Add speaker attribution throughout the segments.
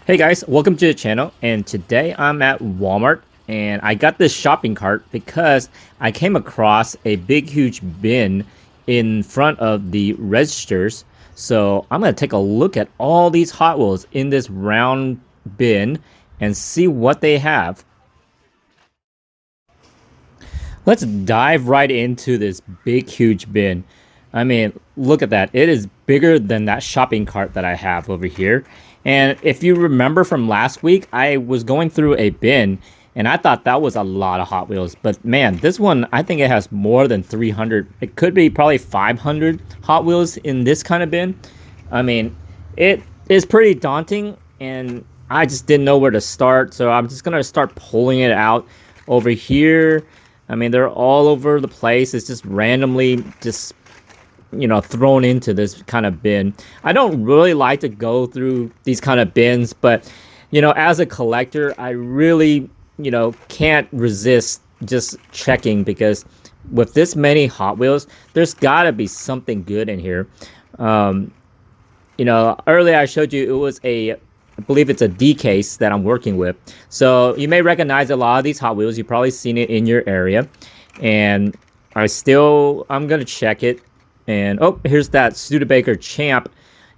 Speaker 1: Hey guys, welcome to the channel, and today I'm at Walmart and I got this shopping cart because I came across a big huge bin in front of the registers. So I'm going to take a look at all these Hot Wheels in this round bin and see what they have. Let's dive right into this big huge bin. I mean, look at that. It is bigger than that shopping cart that I have over here. And if you remember from last week, I was going through a bin and I thought that was a lot of Hot Wheels. But man, this one, I think it has more than 300. It could be probably 500 Hot Wheels in this kind of bin. I mean, it is pretty daunting and I just didn't know where to start. So I'm just going to start pulling it out over here. I mean, they're all over the place. It's just randomly just thrown into this kind of bin. I don't really like to go through these kind of bins, but as a collector, I really can't resist just checking, because with this many Hot Wheels, there's got to be something good in here. Earlier I showed you it was I believe it's a D case that I'm working with. So you may recognize a lot of these Hot Wheels. You've probably seen it in your area, and I'm gonna check it. And oh, here's that Studebaker Champ.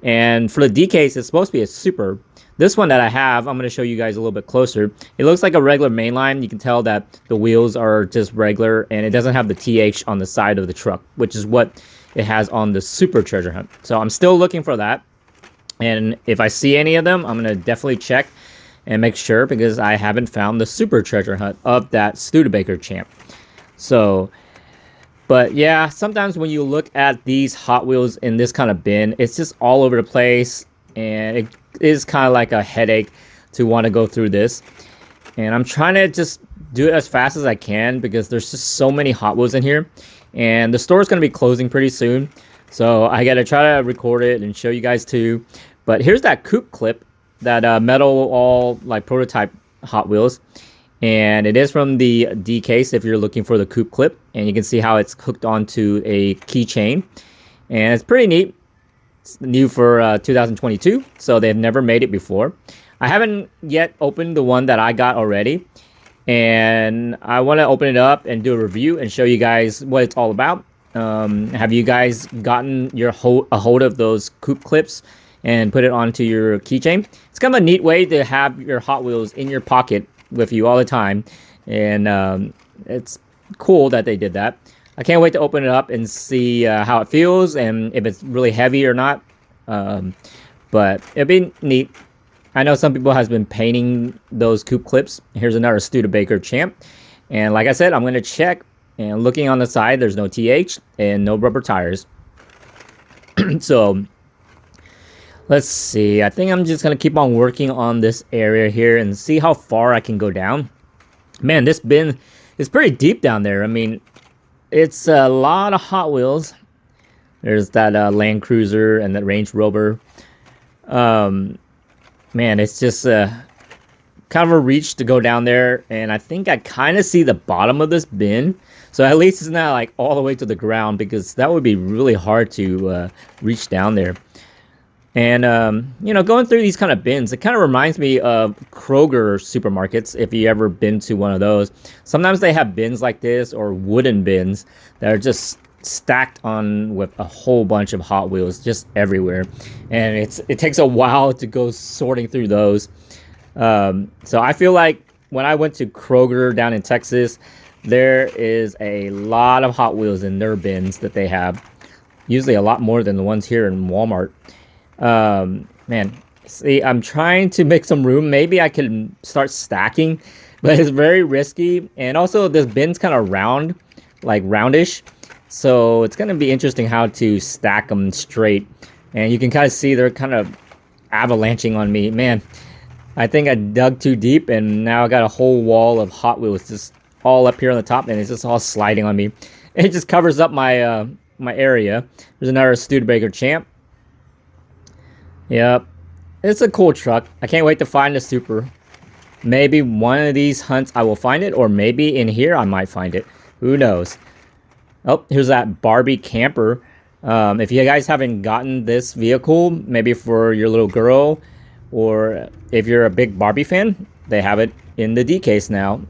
Speaker 1: And for the D case, it's supposed to be a super. This one that I have, I'm going to show you guys a little bit closer. It looks like a regular mainline. You can tell that the wheels are just regular, and it doesn't have the TH on the side of the truck, which is what it has on the Super Treasure Hunt. So I'm still looking for that. And if I see any of them, I'm going to definitely check and make sure, because I haven't found the Super Treasure Hunt of that Studebaker Champ. But yeah, sometimes when you look at these Hot Wheels in this kind of bin, it's just all over the place, and it is kind of like a headache to want to go through this. And I'm trying to just do it as fast as I can, because there's just so many Hot Wheels in here, and the store is going to be closing pretty soon. So I got to try to record it and show you guys too. But here's that coupe clip, that metal all like prototype Hot Wheels. And it is from the D case if you're looking for the coupe clip. And you can see how it's hooked onto a keychain. And it's pretty neat. It's new for 2022, so they've never made it before. I haven't yet opened the one that I got already. And I want to open it up and do a review and show you guys what it's all about. Have you guys gotten a hold of those coupe clips and put it onto your keychain? It's kind of a neat way to have your Hot Wheels in your pocket with you all the time, and it's cool that they did that. I can't wait to open it up and see how it feels and if it's really heavy or not, but it'd be neat. I know some people has been painting those coupe clips. Here's another Studebaker Champ, and like I said, I'm going to check, and looking on the side, there's no TH and no rubber tires. So let's see. I think I'm just going to keep on working on this area here and see how far I can go down. Man, this bin is pretty deep down there. I mean, it's a lot of Hot Wheels. There's that Land Cruiser and that Range Rover. Man, it's just kind of a reach to go down there. And I think I kind of see the bottom of this bin. So at least it's not like all the way to the ground, because that would be really hard to reach down there. And, going through these kind of bins, it kind of reminds me of Kroger supermarkets, if you ever been to one of those. Sometimes they have bins like this, or wooden bins that are just stacked on with a whole bunch of Hot Wheels just everywhere. And it takes a while to go sorting through those. So I feel like when I went to Kroger down in Texas, there is a lot of Hot Wheels in their bins that they have. Usually a lot more than the ones here in Walmart. Man, see, I'm trying to make some room. Maybe I can start stacking, but it's very risky. And also this bin's kind of round, like roundish. So it's going to be interesting how to stack them straight. And you can kind of see they're kind of avalanching on me. Man, I think I dug too deep, and now I got a whole wall of Hot Wheels just all up here on the top, and it's just all sliding on me. It just covers up my my area. There's another Studebaker Champ. Yep, it's a cool truck. I can't wait to find the Super. Maybe one of these hunts I will find it, or maybe in here I might find it. Who knows? Oh, here's that Barbie camper. If you guys haven't gotten this vehicle, maybe for your little girl or if you're a big Barbie fan, they have it in the D case now.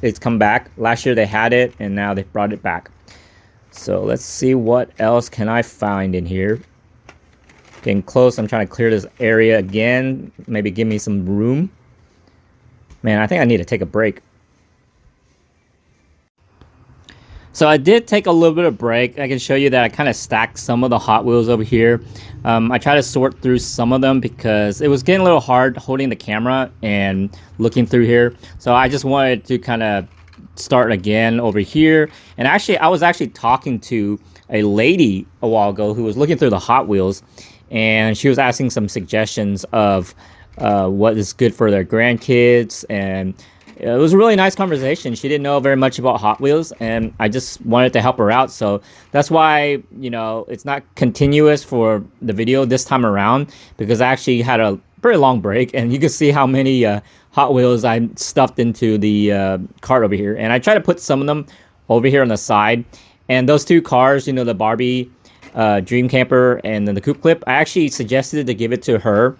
Speaker 1: It's come back. Last year they had it, and now they brought it back. So let's see what else can I find in here. Getting close. I'm trying to clear this area again. Maybe give me some room. Man, I think I need to take a break. So I did take a little bit of break. I can show you that I kind of stacked some of the Hot Wheels over here. I tried to sort through some of them because it was getting a little hard holding the camera and looking through here. So I just wanted to kind of start again over here. And actually, I was actually talking to a lady a while ago who was looking through the Hot Wheels, and she was asking some suggestions of what is good for their grandkids, and it was a really nice conversation. She didn't know very much about Hot Wheels, and I just wanted to help her out. So that's why, you know, it's not continuous for the video this time around, because I actually had a pretty long break, and you can see how many Hot Wheels I stuffed into the cart over here. And I try to put some of them over here on the side. And those two cars, you know, the Barbie Dream Camper and then the Coupe Clip, I actually suggested to give it to her.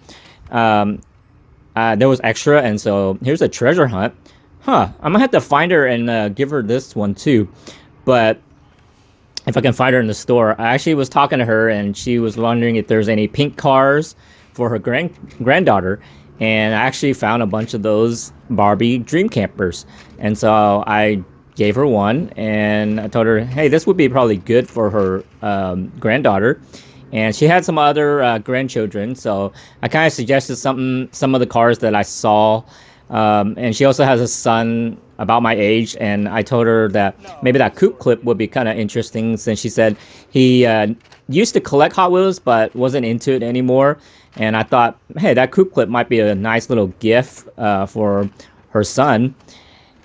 Speaker 1: There was extra, and so here's a treasure hunt. I'm gonna have to find her and give her this one too. But if I can find her in the store, I actually was talking to her, and she was wondering if there's any pink cars for her granddaughter. And I actually found a bunch of those Barbie Dream Campers, and so I gave her one, and I told her, hey, this would be probably good for her granddaughter. And she had some other grandchildren, so I kind of suggested some of the cars that I saw. And she also has a son about my age, and I told her that maybe that Coupe Clip would be kind of interesting, since she said he used to collect Hot Wheels but wasn't into it anymore. And I thought, hey, that Coupe Clip might be a nice little gift for her son.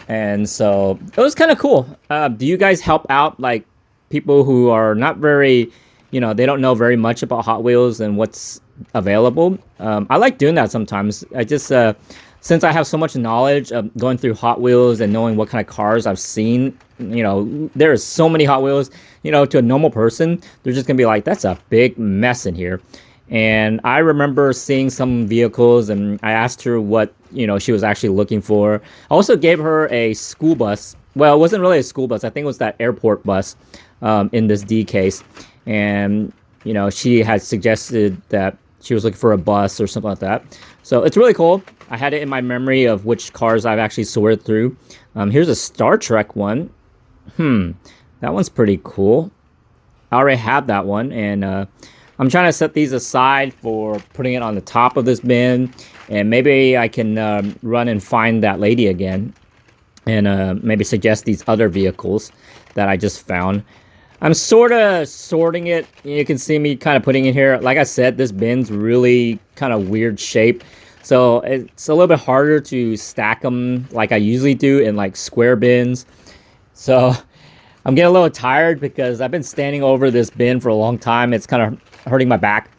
Speaker 1: And so it was kind of cool. Do you guys help out like people who are not very, you know, they don't know very much about Hot Wheels and what's available? I like doing that sometimes. I just since I have so much knowledge of going through Hot Wheels and knowing what kind of cars I've seen, you know, there is so many Hot Wheels, you know, to a normal person, they're just gonna be like, that's a big mess in here. And I remember seeing some vehicles, and I asked her what, you know, she was actually looking for. I also gave her a school bus. Well, it wasn't really a school bus. I think it was that airport bus in this D case. And, you know, she had suggested that she was looking for a bus or something like that. So it's really cool. I had it in my memory of which cars I've actually sorted through. Here's a Star Trek one. That one's pretty cool. I already have that one, and I'm trying to set these aside for putting it on the top of this bin, and maybe I can run and find that lady again, and maybe suggest these other vehicles that I just found. I'm sort of sorting it. You can see me kind of putting it here. Like I said, this bin's really kind of weird shape, so it's a little bit harder to stack them like I usually do in like square bins. So I'm getting a little tired because I've been standing over this bin for a long time. It's kind of hurting my back,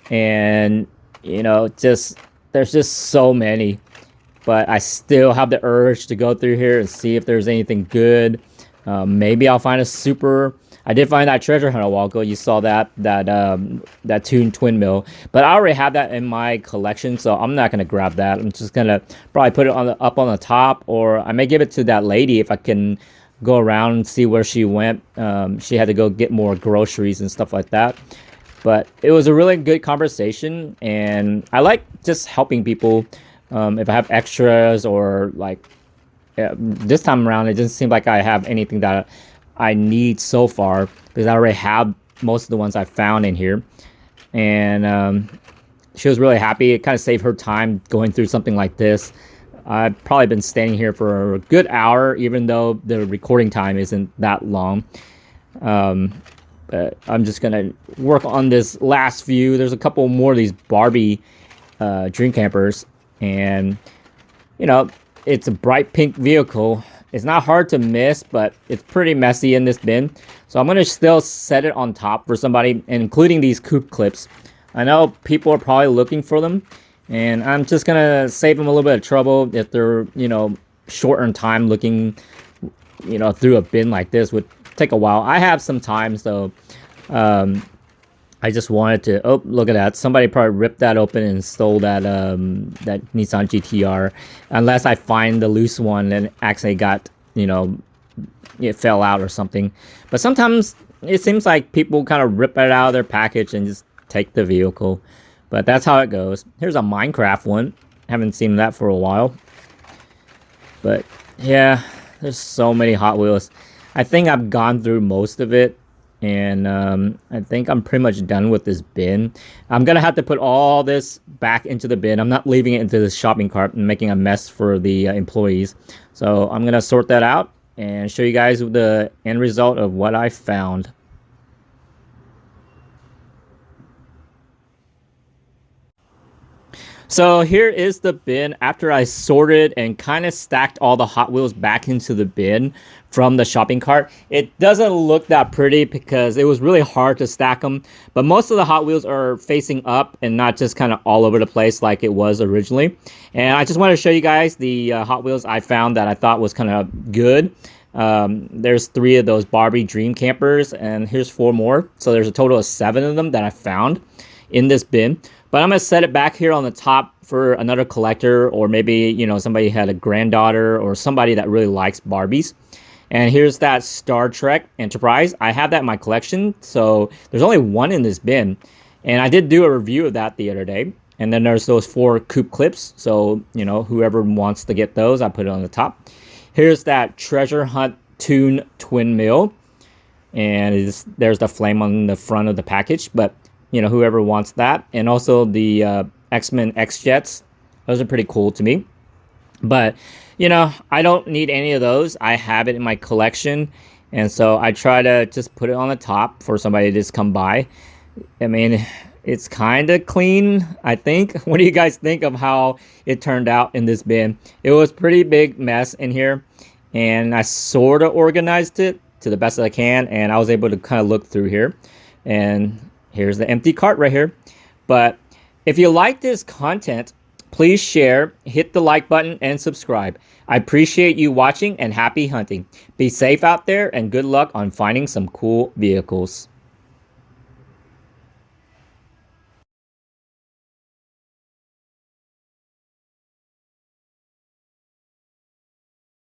Speaker 1: and you know, there's just so many. But I still have the urge to go through here and see if there's anything good. Maybe I'll find a super. I did find that treasure hunt a while ago. You saw that twin mill, but I already have that in my collection, so I'm not gonna grab that. I'm just gonna probably put it up on the top, or I may give it to that lady if I can go around and see where she went. She had to go get more groceries and stuff like that. But it was a really good conversation, and I like just helping people. If I have extras, or like this time around, it doesn't seem like I have anything that I need so far, because I already have most of the ones I found in here. And she was really happy. It kind of saved her time going through something like this. I've probably been standing here for a good hour, even though the recording time isn't that long. But I'm just gonna work on this last few. There's a couple more of these Barbie Dream Campers, and you know, it's a bright pink vehicle. It's not hard to miss, but it's pretty messy in this bin. So I'm gonna still set it on top for somebody, including these Coupe Clips. I know people are probably looking for them, and I'm just gonna save them a little bit of trouble if they're, you know, short on time looking, you know, through a bin like this would take a while. I have some time, so I I just wanted to. Oh, look at that! Somebody probably ripped that open and stole that Nissan GTR. Unless I find the loose one and actually got, it fell out or something. But sometimes it seems like people kind of rip it out of their package and just take the vehicle. But that's how it goes. Here's a Minecraft one. Haven't seen that for a while. But yeah, there's so many Hot Wheels. I think I've gone through most of it. And I think I'm pretty much done with this bin. I'm going to have to put all this back into the bin. I'm not leaving it into the shopping cart and making a mess for the employees. So I'm going to sort that out and show you guys the end result of what I found. So here is the bin after I sorted and kind of stacked all the Hot Wheels back into the bin from the shopping cart. It doesn't look that pretty because it was really hard to stack them, but most of the Hot Wheels are facing up and not just kind of all over the place like it was originally. And I just wanted to show you guys the Hot Wheels I found that I thought was kind of good. There's 3 of those Barbie Dream Campers, and here's 4 more. So there's a total of 7 of them that I found in this bin. But I'm going to set it back here on the top for another collector, or maybe, somebody had a granddaughter or somebody that really likes Barbies. And here's that Star Trek Enterprise. I have that in my collection, so there's only 1 in this bin. And I did do a review of that the other day. And then there's those 4 coupe clips. So, whoever wants to get those, I put it on the top. Here's that Treasure Hunt Toon Twin Mill. And there's the flame on the front of the package. But whoever wants that. And also the X-Men X-Jets. Those are pretty cool to me. But, I don't need any of those. I have it in my collection. And so I try to just put it on the top for somebody to just come by. I mean, it's kind of clean, I think. What do you guys think of how it turned out in this bin? It was a pretty big mess in here. And I sort of organized it to the best that I can. And I was able to kind of look through here. And here's the empty cart right here. But if you like this content, please share, hit the like button, and subscribe. I appreciate you watching and happy hunting. Be safe out there and good luck on finding some cool vehicles.